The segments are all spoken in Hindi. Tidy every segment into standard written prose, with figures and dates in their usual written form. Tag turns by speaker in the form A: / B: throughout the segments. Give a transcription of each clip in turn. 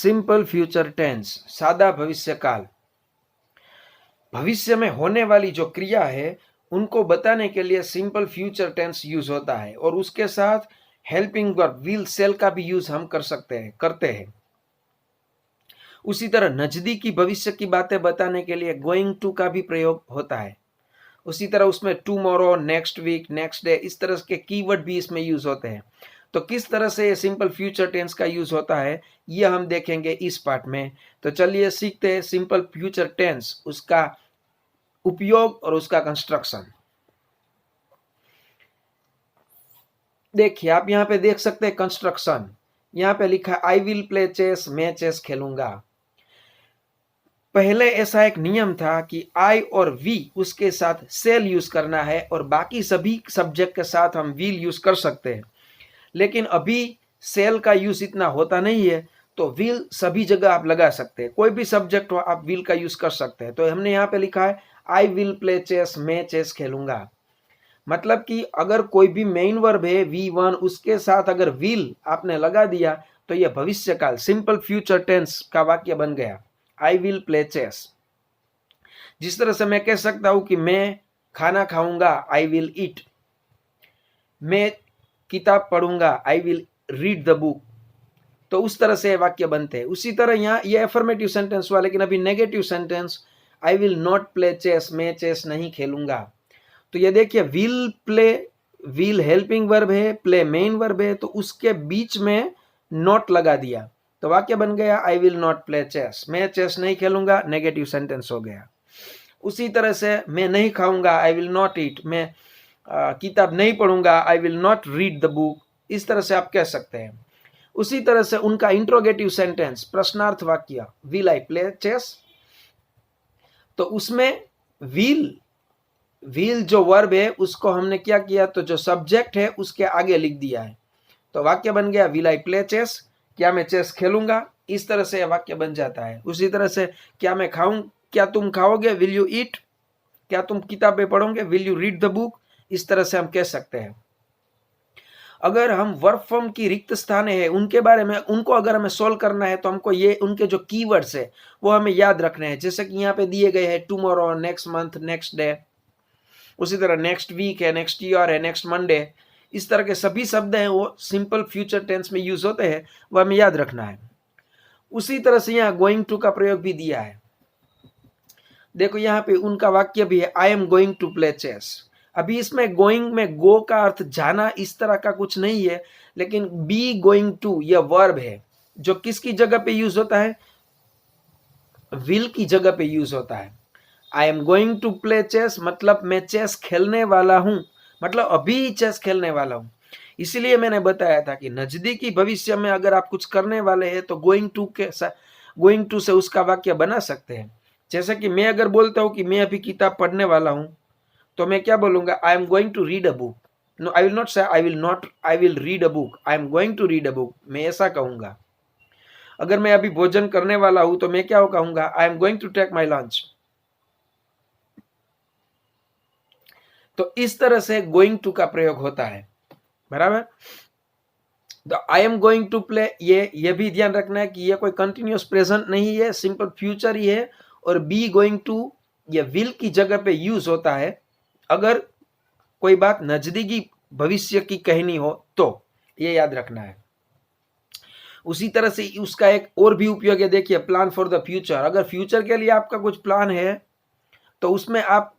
A: सिंपल फ्यूचर टेंस, सादा भविष्य काल। भविष्य में होने वाली जो क्रिया है उनको बताने के लिए सिंपल फ्यूचर टेंस यूज होता है और उसके साथ हेल्पिंग वर्ब विल सेल का भी यूज हम करते हैं। उसी तरह नजदीकी भविष्य की बातें बताने के लिए गोइंग टू का भी प्रयोग होता है। उसी तरह उसमें tomorrow, next week, next day, इस तरह के कीवर्ड भी इसमें यूज होते हैं। तो किस तरह से ये सिंपल फ्यूचर टेंस का यूज होता है ये हम देखेंगे इस पार्ट में। तो चलिए सीखते हैं सिंपल फ्यूचर टेंस, उसका उपयोग और उसका कंस्ट्रक्शन। देखिए आप यहाँ पे देख सकते हैं कंस्ट्रक्शन, यहाँ पे लिखा आई विल प्ले चेस, मैं चेस खेलूंगा। पहले ऐसा एक नियम था कि आई और वी उसके साथ सेल यूज करना है और बाकी सभी सब्जेक्ट के साथ हम विल यूज कर सकते हैं, लेकिन अभी सेल का यूज इतना होता नहीं है, तो विल सभी जगह आप लगा सकते हैं। कोई भी सब्जेक्ट हो आप विल का यूज कर सकते हैं। तो हमने यहाँ पे लिखा है आई विल प्ले चेस, मैं चेस खेलूंगा। मतलब कि अगर कोई भी मेन वर्ब है V1 उसके साथ अगर विल आपने लगा दिया तो यह भविष्यकाल सिंपल फ्यूचर टेंस का वाक्य बन गया, आई विल प्ले चेस। जिस तरह से मैं कह सकता हूं कि मैं खाना खाऊंगा, आई विल ईट। मैं किताब पढ़ूंगा, आई विल रीड द बुक। तो उस तरह से वाक्य बनते हैं। उसी तरह यहाँ ये अफर्मेटिव सेंटेंस हुआ, लेकिन अभी negative sentence, I will not play chess, मैं चेस नहीं खेलूंगा। तो ये देखिए will play, will helping verb है, प्ले मेन वर्ब है, तो उसके बीच में नॉट लगा दिया तो वाक्य बन गया I will not play chess, मैं चेस नहीं खेलूंगा, नेगेटिव सेंटेंस हो गया। उसी तरह से मैं नहीं खाऊंगा, आई विल नॉट ईट। मैं किताब नहीं पढ़ूंगा, आई will not read the book. इस तरह से आप कह सकते हैं। उसी तरह से उनका इंट्रोगेटिव सेंटेंस, प्रश्नार्थ वाक्य, विल आई प्ले चेस, तो उसमें विल जो वर्ब है उसको हमने क्या किया, तो जो सब्जेक्ट है उसके आगे लिख दिया है, तो वाक्य बन गया विल आई प्ले चेस, क्या मैं चेस खेलूंगा। इस तरह से वाक्य बन जाता है। उसी तरह से क्या मैं खाऊं, क्या तुम खाओगे, विल यू ईट। क्या तुम किताबें पढ़ोगे, will you read the book. इस तरह से हम कह सकते हैं। अगर हम वर्ब फॉर्म की रिक्त स्थान है उनके बारे में, उनको अगर हमें सोल्व करना है तो हमको ये उनके जो कीवर्ड्स है वो हमें याद रखने हैं। जैसे कि यहाँ पे दिए गए हैं tomorrow, next month, next day. उसी तरह नेक्स्ट वीक है, नेक्स्ट ईयर है, नेक्स्ट मंडे। इस तरह के सभी शब्द हैं वो सिंपल फ्यूचर टेंस में यूज होते हैं, वो हमें याद रखना है। उसी तरह से यहाँ गोइंग टू का प्रयोग भी दिया है। देखो यहाँ पे उनका वाक्य भी है, I am going to play chess. अभी इसमें गोइंग में गो का अर्थ जाना इस तरह का कुछ नहीं है, लेकिन बी गोइंग टू यह वर्ब है जो किसकी जगह पे यूज होता है, विल की जगह पे यूज होता है। I am going to play chess मतलब मैं चेस खेलने वाला हूं, मतलब अभी चेस खेलने वाला हूं। इसीलिए मैंने बताया था कि नजदीकी भविष्य में अगर आप कुछ करने वाले हैं तो गोइंग टू से उसका वाक्य बना सकते हैं। जैसे कि मैं अगर बोलता हूं कि मैं अभी किताब पढ़ने वाला हूं, तो मैं क्या बोलूंगा, I am going to read a book. No, I will not say I will read a book, I am going to read a book, मैं ऐसा कहूंगा। अगर मैं अभी भोजन करने वाला हूं तो मैं क्या कहूंगा, I am going to take my lunch. तो इस तरह से गोइंग टू का प्रयोग होता है, बराबर। तो I am going to play, ये भी ध्यान रखना है कि ये कोई कंटिन्यूअस प्रेजेंट नहीं है, सिंपल फ्यूचर ही है। और बी गोइंग टू ये विल की जगह पे यूज होता है अगर कोई बात नजदीकी भविष्य की कहनी हो तो, ये याद रखना है। उसी तरह से उसका एक और भी उपयोग है, देखिए प्लान फॉर द फ्यूचर। अगर फ्यूचर के लिए आपका कुछ प्लान है तो उसमें आप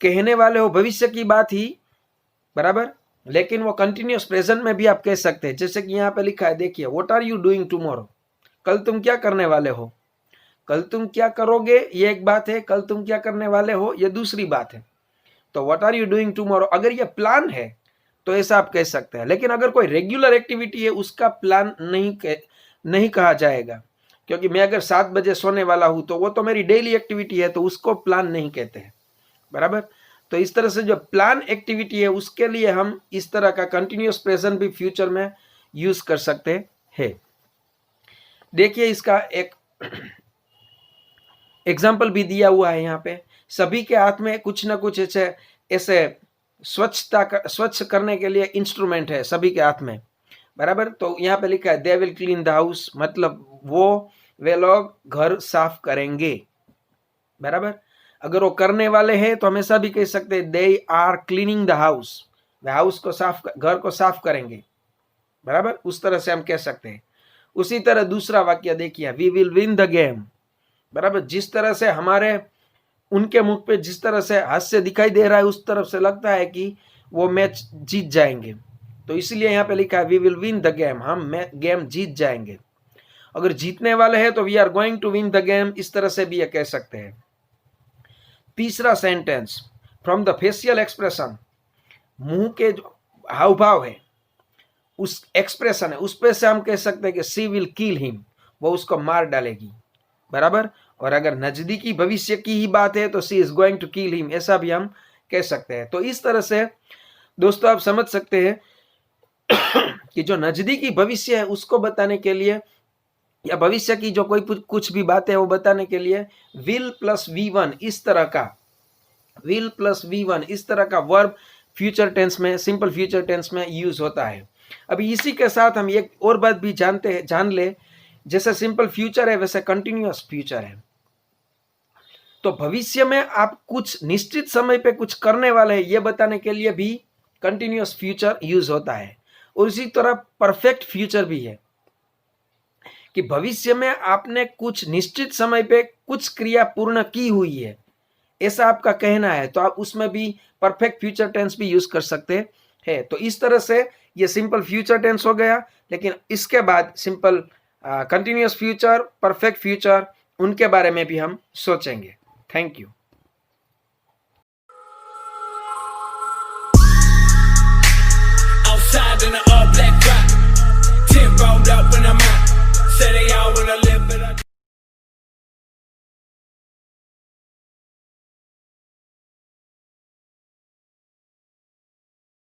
A: कहने वाले हो भविष्य की बात ही, बराबर, लेकिन वो कंटिन्यूअस प्रेजेंट में भी आप कह सकते हैं। जैसे कि यहाँ पे लिखा है, देखिए what are you doing tomorrow, कल तुम क्या करने वाले हो। कल तुम क्या करोगे ये एक बात है, कल तुम क्या करने वाले हो ये दूसरी बात है। तो what are you doing tomorrow अगर ये प्लान है तो ऐसा आप कह सकते हैं। लेकिन अगर कोई रेगुलर एक्टिविटी है उसका प्लान नहीं कहा जाएगा, क्योंकि मैं अगर 7 बजे सोने वाला हूं तो वो तो मेरी डेली एक्टिविटी है, तो उसको प्लान नहीं कहते हैं, बराबर। तो इस तरह से जो प्लान एक्टिविटी है उसके लिए हम इस तरह का कंटिन्यूअस प्रेजेंट भी फ्यूचर में यूज कर सकते हैं। देखिए इसका एक एग्जाम्पल भी दिया हुआ है यहाँ पे। सभी के हाथ में कुछ ना कुछ ऐसे स्वच्छ करने के लिए इंस्ट्रूमेंट है सभी के हाथ में, बराबर। तो यहाँ पे लिखा है they will clean the house, मतलब वे लोग घर साफ करेंगे, बराबर। अगर वो करने वाले हैं तो हमेशा भी कह सकते हैं they are cleaning the house, वे हाउस को घर को साफ करेंगे, बराबर। उस तरह से हम कह सकते हैं। उसी तरह दूसरा वाक्य देखिए, we will win the game, बराबर। जिस तरह से हमारे उनके मुख पे जिस तरह से हास्य दिखाई दे रहा है उस तरफ से लगता है कि वो मैच जीत जाएंगे, तो इसलिए यहाँ पे लिखा है we will win the game, हम गेम जीत जाएंगे। अगर जीतने वाले हैं तो we are going to win the game, इस तरह से भी ये कह सकते हैं। तीसरा sentence, from the facial expression, मुंह के जो हाव भाव है, उस एक्सप्रेशन है, उस पे से हम कह सकते हैं कि सी विल किल हिम, वो उसको मार डालेगी, बराबर। और अगर नजदीकी भविष्य की ही बात है तो she is going to kill him, ऐसा भी हम कह सकते हैं। तो इस तरह से दोस्तों आप समझ सकते हैं कि जो नजदीकी भविष्य है उसको बताने के लिए, या भविष्य की जो कोई कुछ भी बात है वो बताने के लिए विल प्लस V1 इस तरह का, विल प्लस V1 इस तरह का वर्ब फ्यूचर टेंस में, सिंपल फ्यूचर टेंस में यूज होता है। अभी इसी के साथ हम एक और बात भी जान ले, जैसे सिंपल फ्यूचर है वैसे कंटिन्यूअस फ्यूचर है। तो भविष्य में आप कुछ निश्चित समय पे कुछ करने वाले हैं ये बताने के लिए भी कंटिन्यूअस फ्यूचर यूज होता है। और इसी तरह परफेक्ट फ्यूचर भी है कि भविष्य में आपने कुछ निश्चित समय पे कुछ क्रिया पूर्ण की हुई है, ऐसा आपका कहना है, तो आप उसमें भी परफेक्ट फ्यूचर टेंस भी यूज कर सकते हैं। तो इस तरह से ये सिंपल फ्यूचर टेंस हो गया। लेकिन इसके बाद simple continuous future, perfect future, उनके बारे में भी हम सोचेंगे। Thank you.